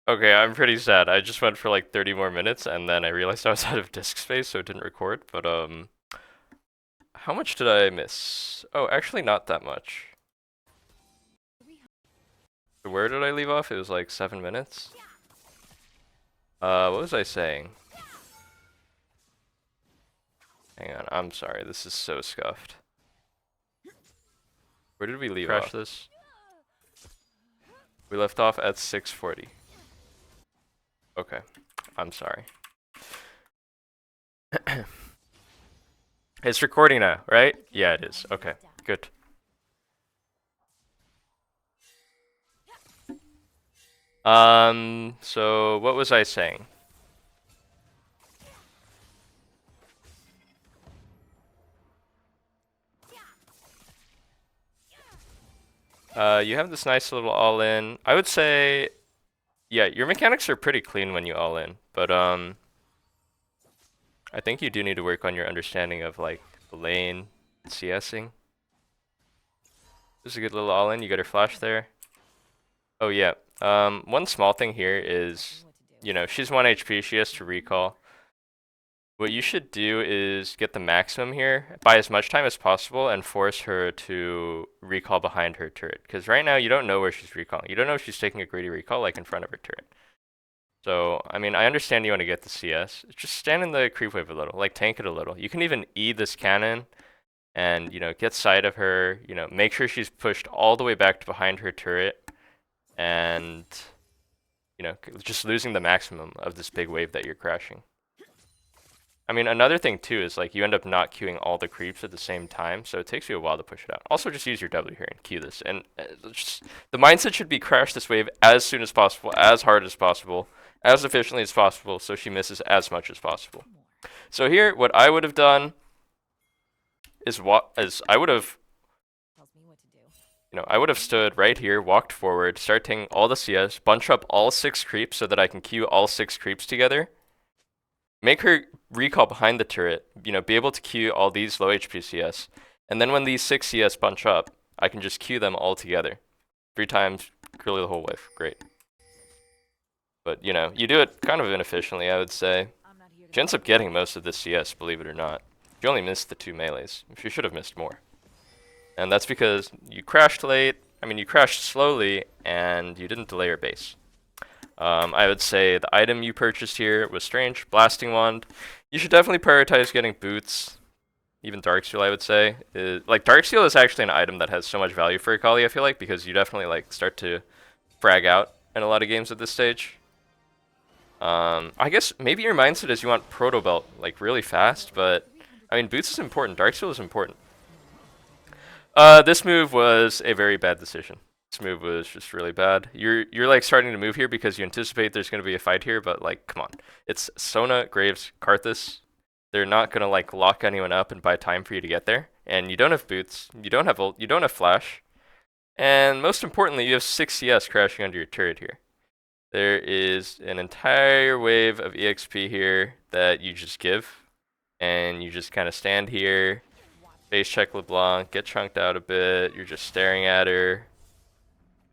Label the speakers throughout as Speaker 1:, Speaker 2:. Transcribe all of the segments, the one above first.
Speaker 1: Okay, I'm pretty sad. I just went for like 30 more minutes and then I realized I was out of disk space, so it didn't record. But how much did I miss? Oh, actually not that much. Where did I leave off? It was like 7 minutes. What was I saying? Hang on, I'm sorry. This is so scuffed. Where did we leave off? This. We left off at 640. Okay, I'm sorry. It's recording now, right? Yeah, it is. Okay, good. So what was I saying? You have this nice little all-in. I would say, yeah, your mechanics are pretty clean when you all-in, but I think you do need to work on your understanding of like the lane, CSing. This is a good little all-in. You got her flash there. Oh yeah. One small thing here is, you know, she's 1 HP. She has to recall. What you should do is get the maximum here, buy as much time as possible, and force her to recall behind her turret. Because right now you don't know where she's recalling. You don't know if she's taking a greedy recall like in front of her turret. So, I mean, I understand you want to get the CS. Just stand in the creep wave a little, like tank it a little. You can even E this cannon and, you know, get sight of her, you know, make sure she's pushed all the way back to behind her turret and, you know, just losing the maximum of this big wave that you're crashing. I mean, another thing too is like you end up not queuing all the creeps at the same time, so it takes you a while to push it out. Also, just use your W here and queue this. And just, the mindset should be crash this wave as soon as possible, as hard as possible, as efficiently as possible, so she misses as much as possible. So here, what I would have done is I would have, you know, I would have stood right here, walked forward, start taking all the CS, bunch up all 6 creeps so that I can queue all 6 creeps together. Make her recall behind the turret, you know, be able to queue all these low HP CS. And then when these 6 CS bunch up, I can just queue them all together. 3 times, clearly the whole wave. Great. But, you know, you do it kind of inefficiently, I would say. She ends up getting most of this CS, believe it or not. She only missed the 2 melees. She should have missed more. And that's because you crashed late, I mean, you crashed slowly, and you didn't delay your base. I would say the item you purchased here was strange. Blasting Wand. You should definitely prioritize getting boots. Even Darksteel, I would say. Like, Darksteel is actually an item that has so much value for Akali, I feel like, because you definitely, like, start to frag out in a lot of games at this stage. I guess maybe your mindset is you want Proto Belt, like, really fast, but, I mean, boots is important. Darksteel is important. This move was a very bad decision. This move was just really bad. You're like starting to move here because you anticipate there's going to be a fight here, but like, come on. It's Sona, Graves, Karthus. They're not going to like lock anyone up and buy time for you to get there. And you don't have boots. You don't have ult. You don't have flash. And most importantly, you have 6 CS crashing under your turret here. There is an entire wave of EXP here that you just give. And you just kind of stand here, face check LeBlanc, get chunked out a bit. You're just staring at her.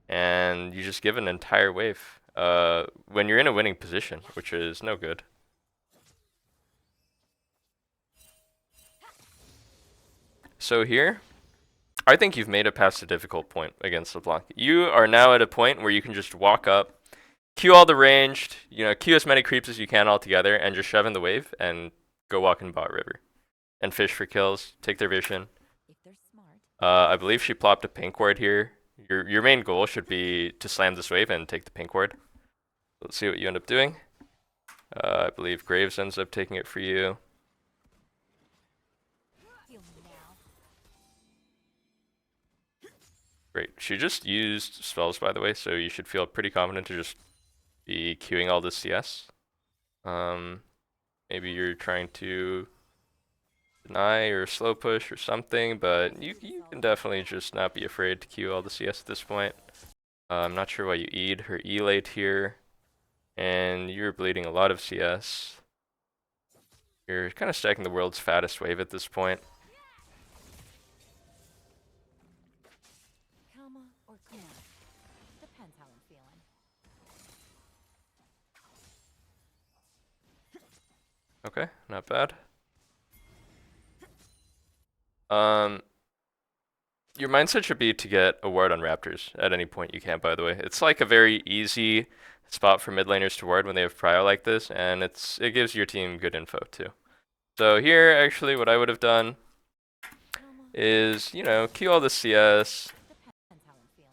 Speaker 1: And you just give an entire wave when you're in a winning position, which is no good. So here, I think you've made it past the difficult point against LeBlanc. You are now at a point where you can just walk up, queue all the ranged, you know, queue as many creeps as you can all together, and just shove in the wave and go walk in bot river. And fish for kills, take their vision. I believe she plopped a pink ward here. Your main goal should be to slam this wave and take the pink ward. Let's see what you end up doing. I believe Graves ends up taking it for you. Great. She just used spells, by the way, so you should feel pretty confident to just be queuing all this CS. Maybe you're trying to deny or slow push or something, but you can definitely just not be afraid to queue all the CS at this point. I'm not sure why you E'd her E late here, and you're bleeding a lot of CS. You're kind of stacking the world's fattest wave at this point. Okay, not bad. Your mindset should be to get a ward on Raptors at any point you can, by the way. It's like a very easy spot for mid laners to ward when they have prio like this, and it gives your team good info too. So here, actually, what I would have done is, you know, Q all the CS,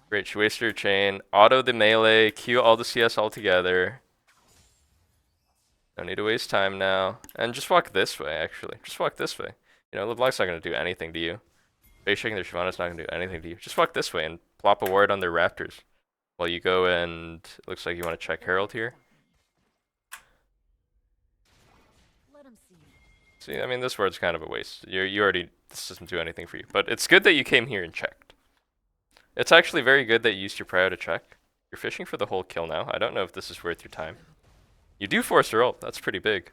Speaker 1: great, she wasted her chain, auto the melee, Q all the CS all together. No need to waste time now. And just walk this way, actually. Just walk this way. You know, LeBlanc's not going to do anything to you. Base shaking their Shyvana's not going to do anything to you. Just walk this way and plop a ward on their Raptors. While you go and... It looks like you want to check Herald here. See, I mean, this ward's kind of a waste. You already... This doesn't do anything for you. But it's good that you came here and checked. It's actually very good that you used your prio to check. You're fishing for the whole kill now. I don't know if this is worth your time. You do force her ult. That's pretty big.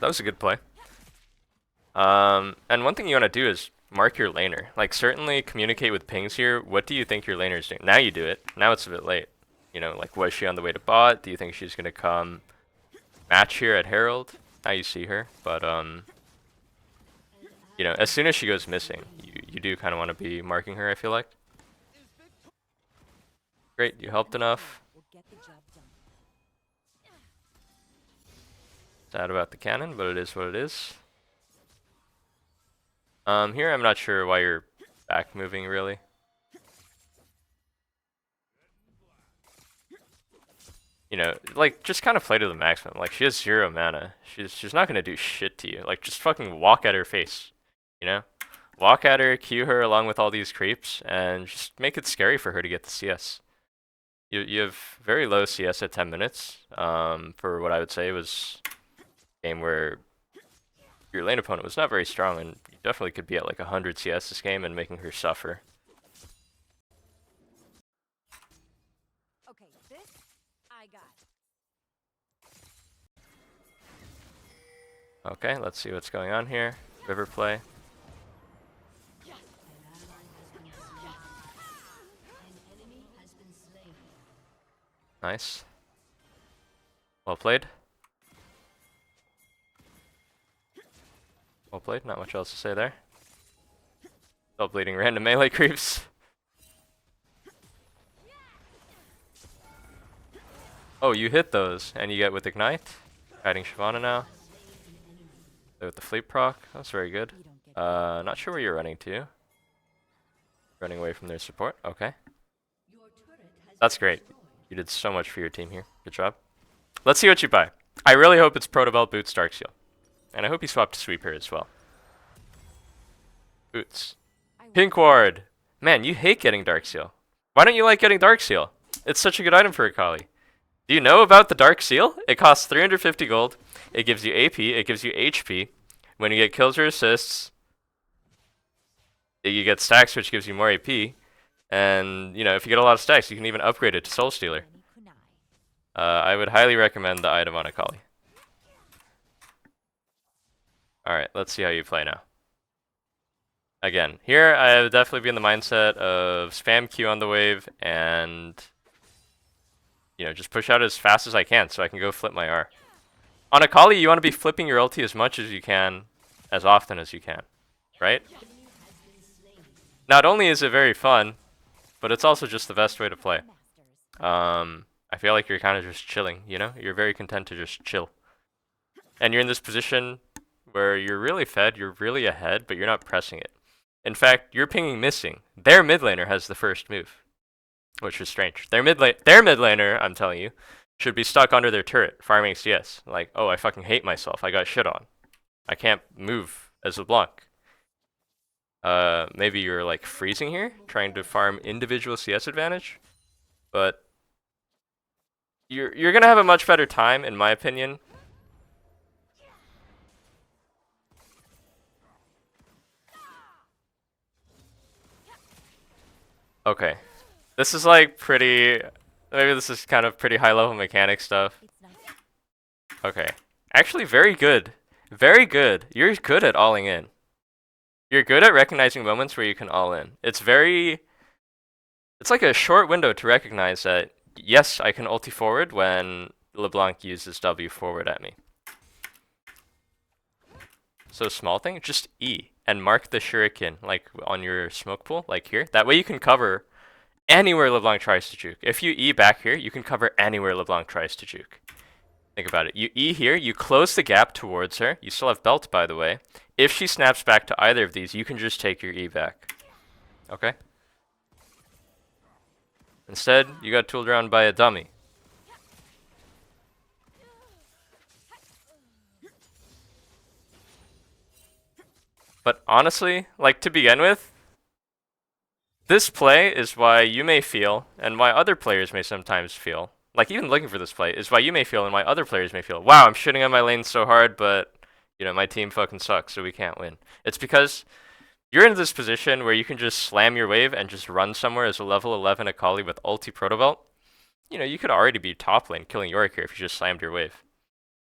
Speaker 1: That was a good play. And one thing you want to do is mark your laner. Like, certainly communicate with pings here. What do you think your laner is doing? Now you do it. Now it's a bit late. You know, like, was she on the way to bot? Do you think she's going to come match here at Herald? Now you see her. But, you know, as soon as she goes missing, you do kind of want to be marking her, I feel like. Great, you helped enough. Sad about the cannon, but it is what it is. Here I'm not sure why you're back moving, really. You know, like, just kind of play to the maximum. Like, she has 0 mana. She's not gonna do shit to you. Like, just fucking walk at her face, you know? Walk at her, Q her along with all these creeps, and just make it scary for her to get the CS. You have very low CS at 10 minutes, for what I would say was a game where your lane opponent was not very strong, and you definitely could be at like 100 CS this game and making her suffer.
Speaker 2: Okay, this I got.
Speaker 1: Okay, let's see what's going on here. River play. Nice. Well played. Well played, not much else to say there. Still bleeding random melee creeps. Oh, you hit those, and you get with Ignite. Guiding Shyvana now. With the fleet proc, that's very good. Not sure where you're running to. Running away from their support, okay. That's great. You did so much for your team here. Good job. Let's see what you buy. I really hope it's Protobelt, Boots, Darkseal. And I hope you swap to Sweeper as well. Boots. Pink Ward. Man, you hate getting Darkseal. Why don't you like getting Darkseal? It's such a good item for Akali. Do you know about the Darkseal? It costs 350 gold. It gives you AP. It gives you HP. When you get kills or assists, you get stacks, which gives you more AP. And, you know, if you get a lot of stacks, you can even upgrade it to Soul Stealer. I would highly recommend the item on Akali. Alright, let's see how you play now. Again, here I would definitely be in the mindset of spam Q on the wave and, you know, just push out as fast as I can so I can go flip my R. On Akali, you want to be flipping your ulti as much as you can, as often as you can, right? Not only is it very fun, but it's also just the best way to play. I feel like you're kind of just chilling, you know? You're very content to just chill. And you're in this position where you're really fed, you're really ahead, but you're not pressing it. In fact, you're pinging missing. Their mid laner has the first move, which is strange. Their mid laner, I'm telling you, should be stuck under their turret, farming CS. Like, oh, I fucking hate myself. I got shit on. I can't move as LeBlanc. Maybe you're like freezing here, trying to farm individual CS advantage, but you're gonna have a much better time, in my opinion. Okay, this is like pretty. Maybe this is kind of pretty high level mechanic stuff. Okay, actually, very good, very good. You're good at alling in. You're good at recognizing moments where you can all in. It's like a short window to recognize that, yes, I can ulti forward when LeBlanc uses W forward at me. So small thing, just E and mark the shuriken like on your smoke pool, like here. That way you can cover anywhere LeBlanc tries to juke. If you E back here, you can cover anywhere LeBlanc tries to juke. Think about it. You E here, you close the gap towards her. You still have belt, by the way. If she snaps back to either of these, you can just take your E back. Okay? Instead, you got tooled around by a dummy. But honestly, like to begin with, this play is why you may feel, and why other players may sometimes feel, like even looking for this play, is why you may feel and why other players may feel, wow, I'm shooting on my lane so hard, but, you know, my team fucking sucks, so we can't win. It's because you're in this position where you can just slam your wave and just run somewhere as a level 11 Akali with ulti protobelt. You know, you could already be top lane killing Yorick here if you just slammed your wave,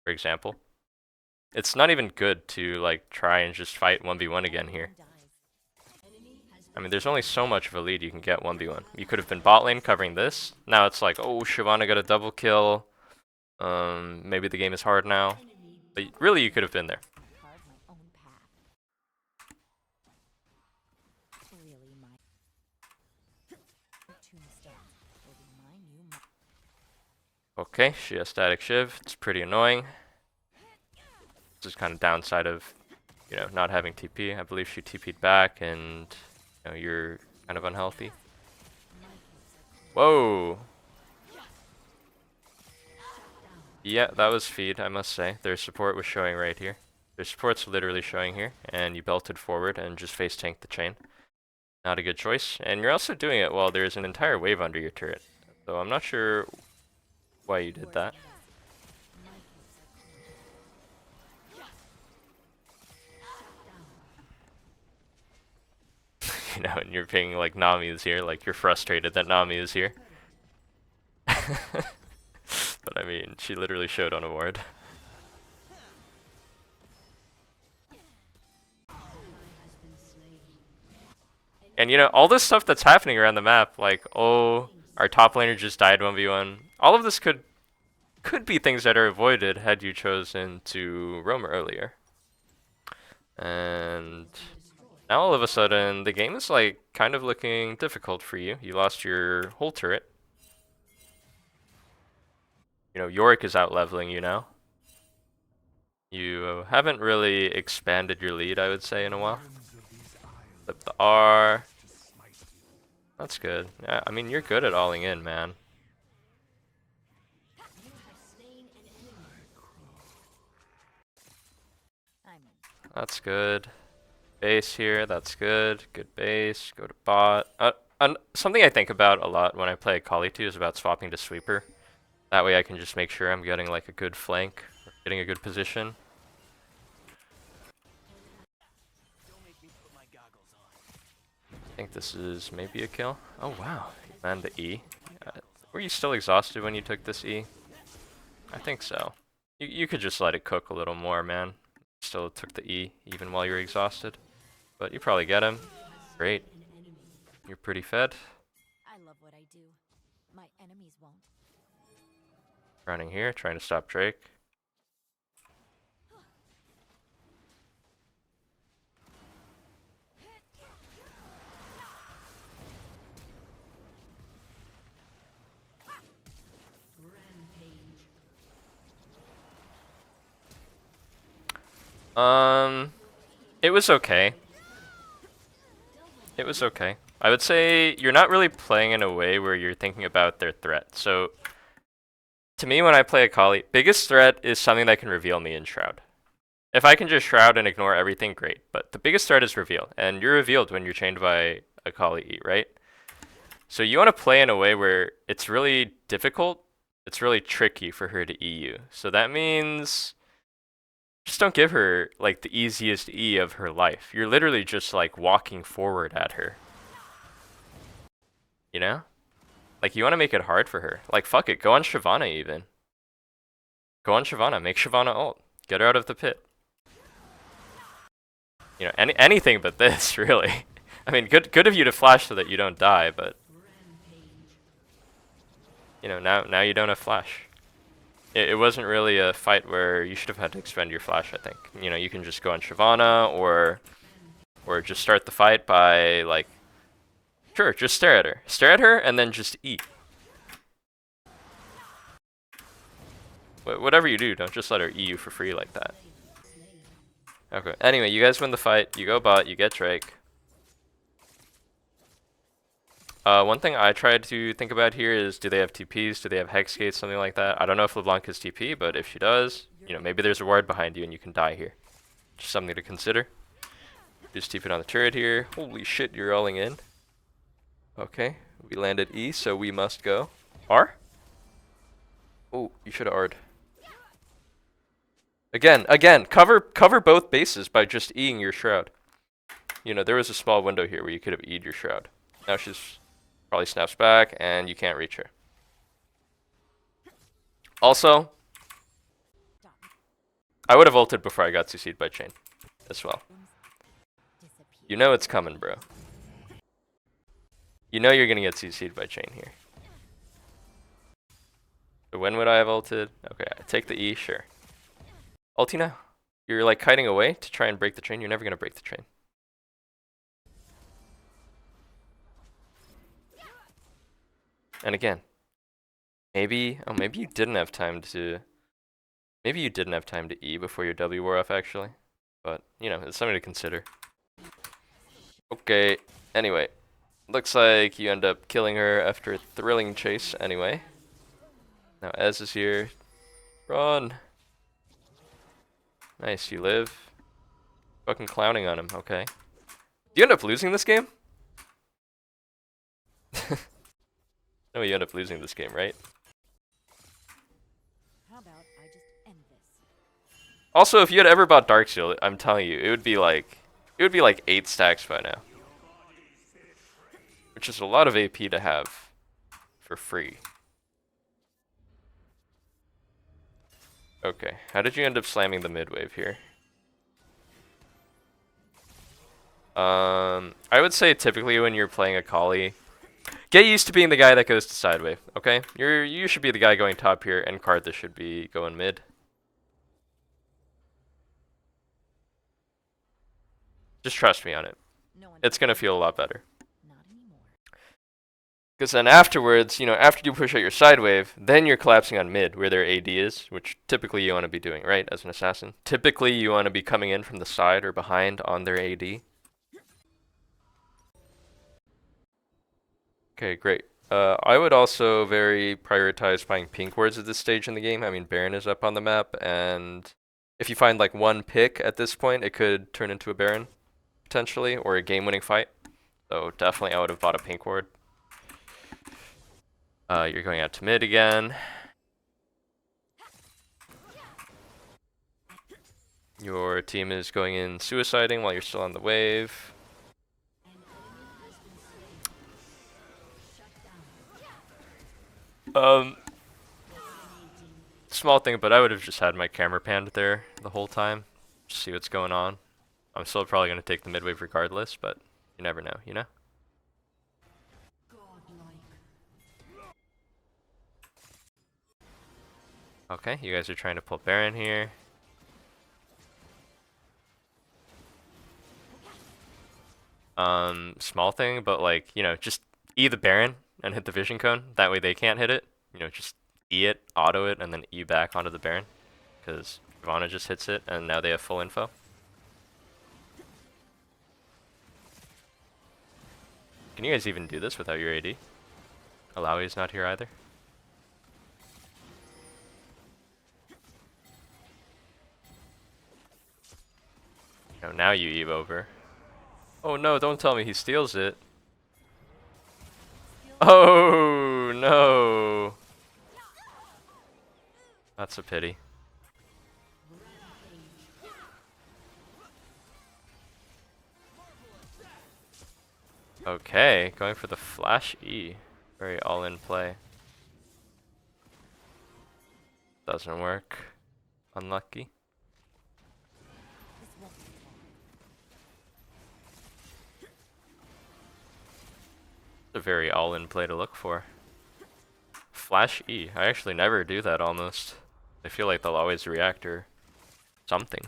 Speaker 1: for example. It's not even good to, like, try and just fight 1v1 again here. I mean, there's only so much of a lead you can get 1v1. You could have been bot lane covering this. Now it's like, oh, Shyvana got a double kill. Maybe the game is hard now. But really, you could have been there. Okay, she has static shiv. It's pretty annoying. This is kind of downside of, you know, not having TP. I believe she TP'd back and, you know, you're kind of unhealthy. Whoa! Yeah, that was feed, I must say. Their support was showing right here. Their support's literally showing here, and you belted forward and just face tanked the chain. Not a good choice. And you're also doing it while there's an entire wave under your turret. So I'm not sure why you did that. You know, and you're pinging like Nami is here, like you're frustrated that Nami is here. But I mean, she literally showed on a ward. And you know, all this stuff that's happening around the map, like, oh, our top laner just died 1v1. All of this could be things that are avoided had you chosen to roam earlier. And now all of a sudden, the game is like kind of looking difficult for you. You lost your whole turret. You know, Yorick is out leveling you now. You haven't really expanded your lead, I would say, in a while. Flip the R. That's good. Yeah, I mean, you're good at alling in, man. That's good. Base here, that's good. Good base. Go to bot. Something I think about a lot when I play Akali 2 is about swapping to sweeper. That way I can just make sure I'm getting like a good flank, or getting a good position. I think this is maybe a kill. Oh wow, man, the E. Were you still exhausted when you took this E? I think so. You could just let it cook a little more, man. Still took the E, even while you're exhausted. But you probably get him. Great. You're pretty fed.
Speaker 2: I love what I do. My enemies won't.
Speaker 1: Running here, trying to stop Drake. It was okay. It was okay. I would say you're not really playing in a way where you're thinking about their threat. So, to me, when I play Akali, biggest threat is something that can reveal me in Shroud. If I can just Shroud and ignore everything, great. But the biggest threat is reveal, and you're revealed when you're chained by Akali E, right? So you want to play in a way where it's really difficult, it's really tricky for her to E you. So that means just don't give her like the easiest E of her life. You're literally just like walking forward at her. You know? Like you want to make it hard for her. Like fuck it, go on Shyvana even. Go on Shyvana, make Shyvana ult. Get her out of the pit. You know, anything but this, really. I mean, good of you to flash so that you don't die, but you know, now you don't have flash. it wasn't really a fight where you should have had to expend your flash, I think. You know, you can just go on Shyvana or just start the fight by like sure, just stare at her. Stare at her and then just eat. Whatever you do, don't just let her eat you for free like that. Okay. Anyway, you guys win the fight. You go bot. You get Drake. One thing I tried to think about here is, do they have TPs? Do they have Hex Gates? Something like that. I don't know if LeBlanc has TP, but if she does, you know, maybe there's a ward behind you and you can die here. Just something to consider. Just TP on the turret here. Holy shit, you're rolling in. Okay, we landed E, so we must go. R? Oh, you should have R'd. Again, cover both bases by just E'ing your Shroud. You know, there was a small window here where you could have E'd your Shroud. Now she's probably snaps back, and you can't reach her. Also, I would have ulted before I got CC'd by Chain as well. You know it's coming, bro. You know you're gonna get CC'd by Chain here. So when would I have ulted? Okay, I take the E, sure. Ulti now. You're like kiting away to try and break the chain. You're never gonna break the chain. And again, maybe you didn't have time to. Maybe you didn't have time to E before your W wore off actually, but you know it's something to consider. Okay. Anyway, looks like you end up killing her after a thrilling chase. Anyway, now Ez is here. Run. Nice, you live. Fucking clowning on him. Okay. Do you end up losing this game? No, you end up losing this game, right?
Speaker 2: How about I just end this?
Speaker 1: Also, if you had ever bought Darksteel, I'm telling you, it would be like 8 stacks by now. Which is a lot of AP to have for free. Okay, how did you end up slamming the mid wave here? I would say typically when you're playing Akali, get used to being the guy that goes to side wave, okay? You should be the guy going top here, and Karthus should be going mid. Just trust me on it. It's gonna feel a lot better.
Speaker 2: Not anymore.
Speaker 1: Because then afterwards, you know, after you push out your side wave, then you're collapsing on mid, where their AD is, which typically you want to be doing, right, as an assassin. Typically you want to be coming in from the side or behind on their AD. Okay, great. I would also very prioritize buying pink wards at this stage in the game. I mean, Baron is up on the map, and if you find like one pick at this point, it could turn into a Baron, potentially, or a game-winning fight. So definitely I would have bought a pink ward. You're going out to mid again. Your team is going in suiciding while you're still on the wave. Small thing, but I would have just had my camera panned there the whole time. Just see what's going on. I'm still probably going to take the mid wave regardless, but you never know, you know? Okay, you guys are trying to pull Baron here. Small thing, but like, you know, just E the Baron and hit the vision cone. That way they can't hit it. You know, just E it, auto it, and then E back onto the Baron. Because Ivana just hits it, and now they have full info. Can you guys even do this without your AD? Alawi's not here either. No, now you Eve over. Oh no, don't tell me he steals it. Oh no. That's a pity. Okay, going for the flash E. Very all-in play. Doesn't work. Unlucky. It's a very all-in play to look for. Flash E. I actually never do that almost. I feel like they'll always react or something.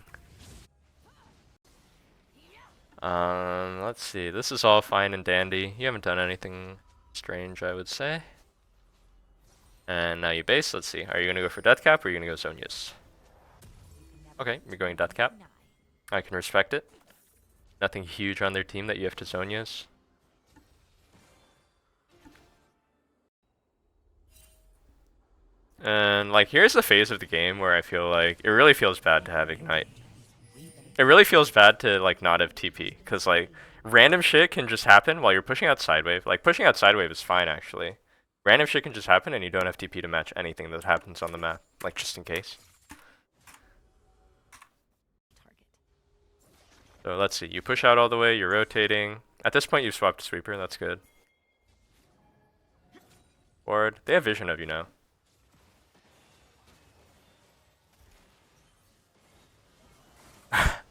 Speaker 1: Let's see. This is all fine and dandy. You haven't done anything strange, I would say. And now you base. Let's see. Are you gonna go for death cap or are you gonna go Zonius? Okay, you're going death cap. I can respect it. Nothing huge on their team that you have to Zonius. And like, here's the phase of the game where I feel like it really feels bad to have Ignite. It really feels bad to like not have TP, cause like random shit can just happen while you're pushing out sidewave. Like pushing out sidewave is fine actually. Random shit can just happen and you don't have TP to match anything that happens on the map, like just in case. So let's see, you push out all the way, you're rotating. At this point you've swapped to sweeper, that's good. Ward, they have vision of you now.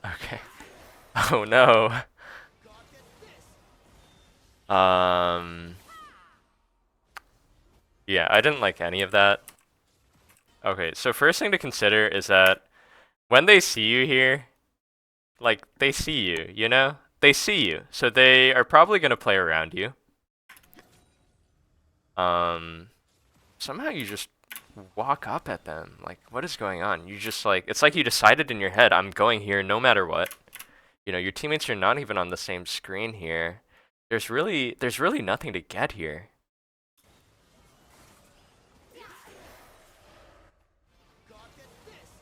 Speaker 1: Okay. Oh no. Yeah, I didn't like any of that. Okay, so first thing to consider is that when they see you here, like, they see you, you know? They see you, so they are probably gonna play around you. Somehow you just walk up at them. Like, what is going on? You just like, it's like you decided in your head, I'm going here no matter what. You know, your teammates are not even on the same screen here. There's really nothing to get here.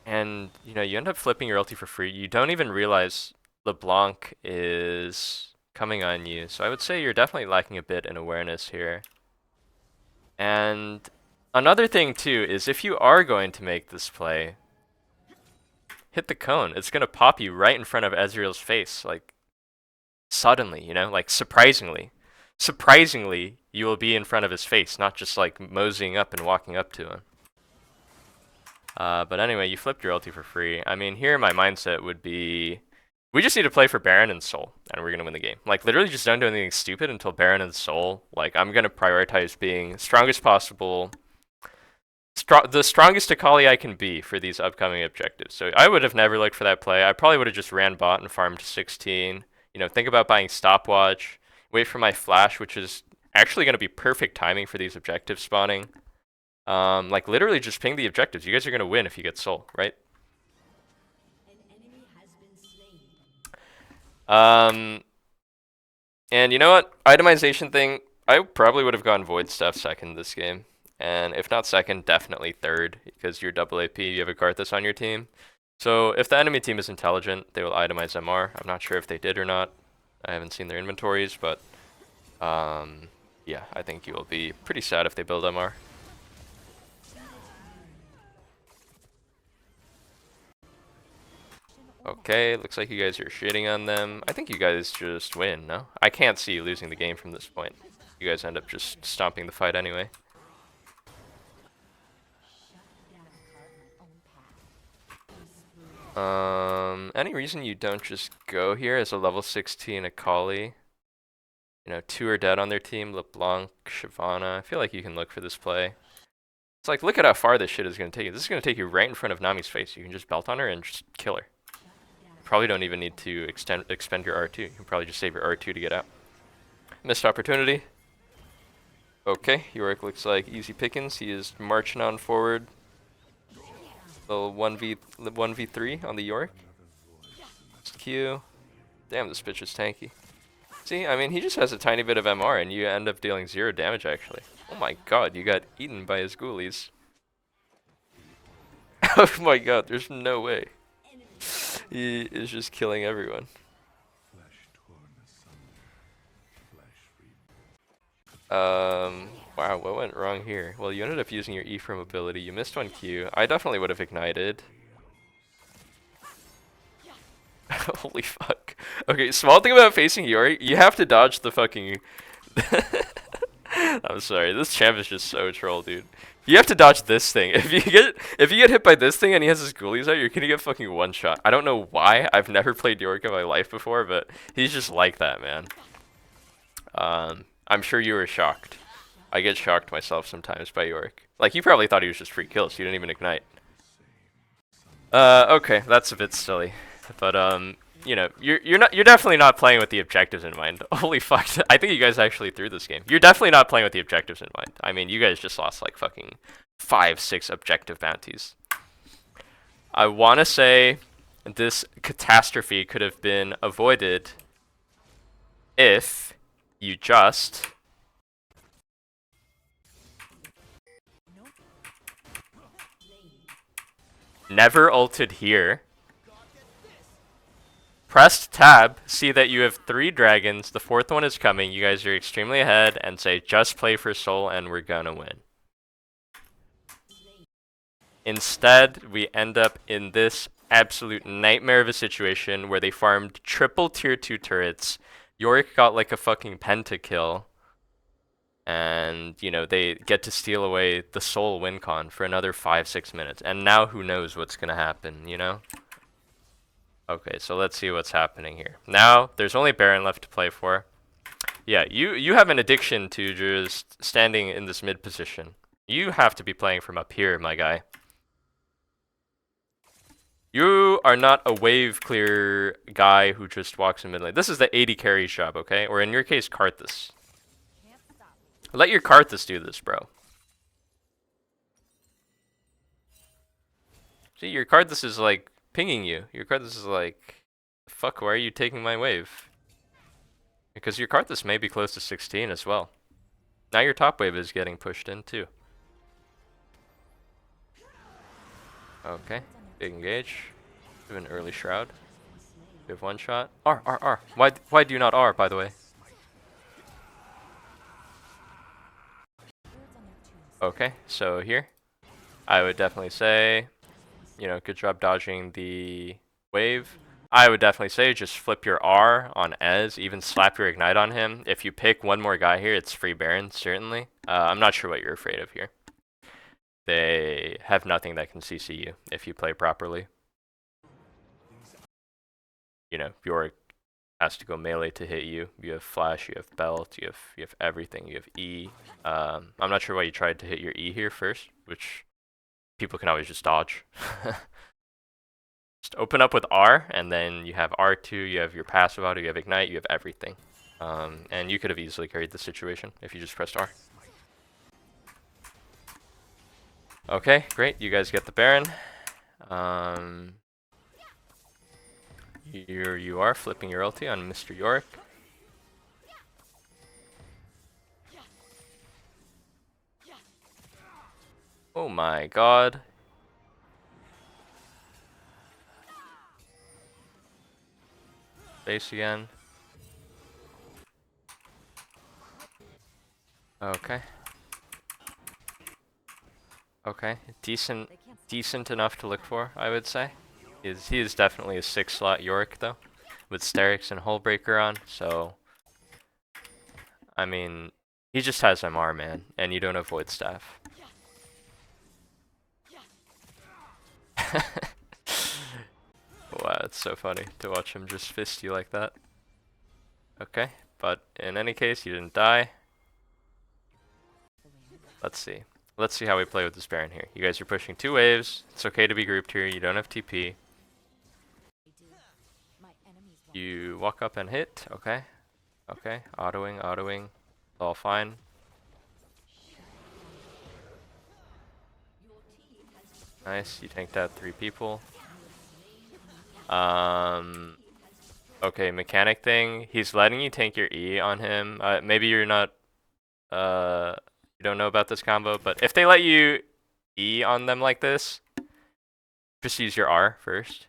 Speaker 1: And, you know, you end up flipping your ulti for free. You don't even realize LeBlanc is coming on you. So I would say you're definitely lacking a bit in awareness here. And another thing too is if you are going to make this play, hit the cone. It's going to pop you right in front of Ezreal's face. Like, suddenly, you know, like surprisingly. Surprisingly, you will be in front of his face, not just like moseying up and walking up to him. But anyway, you flipped your ulti for free. I mean, here my mindset would be, we just need to play for Baron and Soul, and we're going to win the game. Like, literally just don't do anything stupid until Baron and Soul. Like, I'm going to prioritize being strongest possible, the strongest Akali I can be for these upcoming objectives. So I would have never looked for that play. I probably would have just ran bot and farmed to 16. You know, think about buying stopwatch, wait for my flash, which is actually going to be perfect timing for these objectives spawning. Like literally just ping the objectives. You guys are gonna win if you get soul, right? And you know what? Itemization thing, I probably would have gone void stuff second this game. And if not second, definitely third, because you're double AP, you have a Karthus on your team. So if the enemy team is intelligent, they will itemize MR. I'm not sure if they did or not. I haven't seen their inventories, but yeah, I think you will be pretty sad if they build MR. Okay, looks like you guys are shitting on them. I think you guys just win, no? I can't see you losing the game from this point. You guys end up just stomping the fight anyway. Any reason you don't just go here as a level 16 Akali? You know, 2 are dead on their team, LeBlanc, Shyvana. I feel like you can look for this play. It's like, look at how far this shit is going to take you. This is going to take you right in front of Nami's face. You can just belt on her and just kill her. Probably don't even need to expend your R2. You can probably just save your R2 to get out. Missed opportunity. Okay, Yorick looks like easy pickings. He is marching on forward. Little 1v3 on the Yorick. Q. Damn, this bitch is tanky. See, I mean, he just has a tiny bit of MR and you end up dealing 0 damage actually. Oh my god, you got eaten by his ghoulies. Oh my god, there's no way. He is just killing everyone. Wow, what went wrong here? Well, you ended up using your Ephraim ability. You missed one Q. I definitely would have ignited. Holy fuck. Okay, small thing about facing Yori, you have to dodge the fucking... I'm sorry, this champ is just so troll, dude. You have to dodge this thing. If you get hit by this thing and he has his ghoulies out, you're gonna get fucking one shot. I don't know why. I've never played Yorick in my life before, but he's just like that, man. I'm sure you were shocked. I get shocked myself sometimes by Yorick. Like, you probably thought he was just free kills. You didn't even ignite. Okay, that's a bit silly, but you know, you're definitely not playing with the objectives in mind. Holy fuck! I think you guys actually threw this game. You're definitely not playing with the objectives in mind. I mean, you guys just lost like fucking 5, 6 objective bounties. I want to say this catastrophe could have been avoided if you just never ulted here. Pressed tab, see that you have 3 dragons, the 4th one is coming, you guys are extremely ahead, and say just play for soul and we're gonna win. Instead, we end up in this absolute nightmare of a situation where they farmed triple tier 2 turrets, Yorick got like a fucking pentakill, and you know, they get to steal away the soul win con for another 5-6 minutes, and now who knows what's gonna happen, you know? Okay, so let's see what's happening here. Now, there's only Baron left to play for. Yeah, you have an addiction to just standing in this mid position. You have to be playing from up here, my guy. You are not a wave clear guy who just walks in mid lane. This is the 80 carries job, okay? Or in your case, Karthus. Let your Karthus do this, bro. See, your Karthus is like pinging you. Your Karthus is like, fuck, why are you taking my wave? Because your Karthus may be close to 16 as well. Now your top wave is getting pushed in too. Okay, big engage. We have an early shroud. We have one shot. R. Why do you not R, by the way? Okay, so here, I would definitely say, you know, good job dodging the wave. I would definitely say just flip your R on Ez, even slap your Ignite on him. If you pick one more guy here, it's free Baron, certainly. I'm not sure what you're afraid of here. They have nothing that can CC you if you play properly. You know, Yorick has to go melee to hit you. You have flash, you have belt, you have everything. You have E. I'm not sure why you tried to hit your E here first, which people can always just dodge. Just open up with R, and then you have R2, you have your passive auto, you have Ignite, you have everything. And you could have easily carried the situation if you just pressed R. Okay, great. You guys get the Baron. Here you are, flipping your ulti on Mr. Yorick. Oh my god. Base again. Okay. Okay, decent enough to look for, I would say. He is definitely a 6-slot Yorick though, with Sterix and Hullbreaker on, so I mean, he just has MR, man, and you don't avoid staff. Wow, it's so funny to watch him just fist you like that. Okay, but in any case, you didn't die. Let's see. Let's see how we play with this Baron here. You guys are pushing 2 waves. It's okay to be grouped here. You don't have TP. You walk up and hit. Okay. Okay. Autoing. All fine. Nice. You tanked out 3 people. Okay, mechanic thing. He's letting you tank your E on him. Maybe you're not you don't know about this combo, but if they let you E on them like this, just use your R first.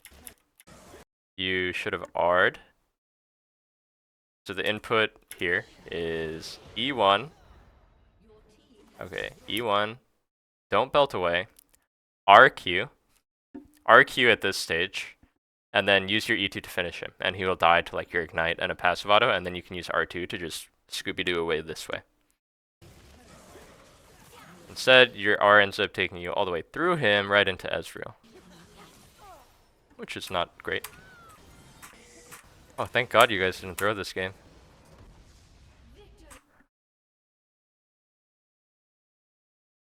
Speaker 1: You should have R'd. So the input here is E1. Okay, E1. Don't belt away. RQ. RQ at this stage. And then use your E2 to finish him. And he will die to like your Ignite and a passive auto, and then you can use R2 to just Scooby-Doo away this way. Instead, your R ends up taking you all the way through him right into Ezreal. Which is not great. Oh, thank God you guys didn't throw this game.